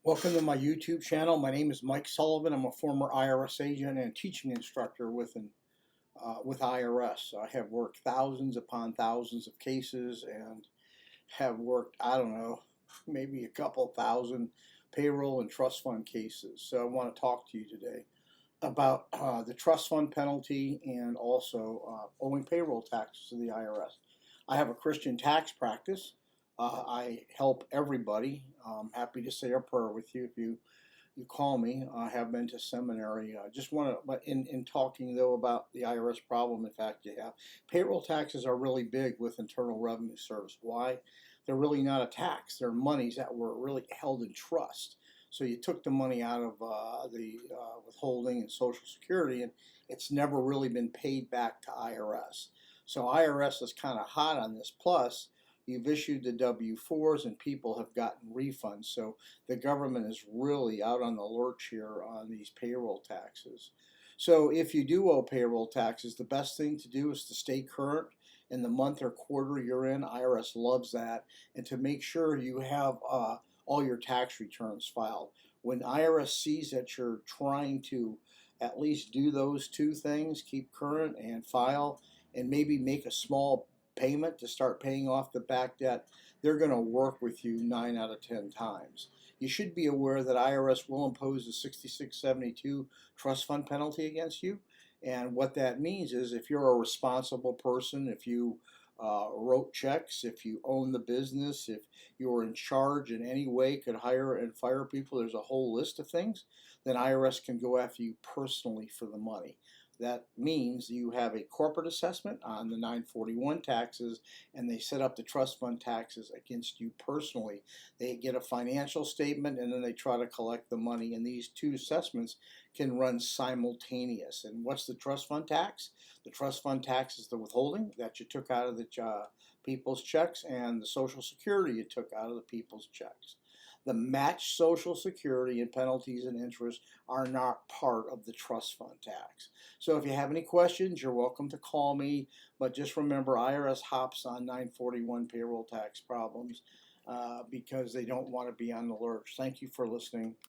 Welcome to my YouTube channel. My name is Mike Sullivan. I'm a former IRS agent and teaching instructor with IRS. I have worked thousands upon thousands of cases and have worked, I don't know, maybe a couple thousand payroll and trust fund cases. So I want to talk to you today about the trust fund penalty and also owing payroll taxes to the IRS. I have a Christian tax practice. I help everybody. I'm happy to say a prayer with you if you call me. I have been to seminary. I just want to, but in talking though about the IRS problem, in fact, you have payroll taxes are really big with Internal Revenue Service. Why? They're really not a tax. They're monies that were really held in trust. So you took the money out of the withholding and Social Security, and it's never really been paid back to IRS. So IRS is kind of hot on this. Plus, you've issued the W-4s and people have gotten refunds. So the government is really out on the lurch here on these payroll taxes. So if you do owe payroll taxes, the best thing to do is to stay current in the month or quarter you're in. IRS loves that. And to make sure you have all your tax returns filed. When IRS sees that you're trying to at least do those two things, keep current and file, and maybe make a small payment to start paying off the back debt, they're going to work with you 9 out of 10 times. You should be aware that IRS will impose a 6672 trust fund penalty against you. And what that means is if you're a responsible person, if you wrote checks, if you own the business, if you're in charge in any way, could hire and fire people, there's a whole list of things, then IRS can go after you personally for the money. That means you have a corporate assessment on the 941 taxes, and they set up the trust fund taxes against you personally. They get a financial statement, and then they try to collect the money, and these two assessments can run simultaneous. And what's the trust fund tax? The trust fund tax is the withholding that you took out of the people's checks, and the Social Security you took out of the people's checks. The matched Social Security and penalties and interest are not part of the trust fund tax. So if you have any questions, you're welcome to call me. But just remember, IRS hops on 941 payroll tax problems because they don't want to be on the lurch. Thank you for listening.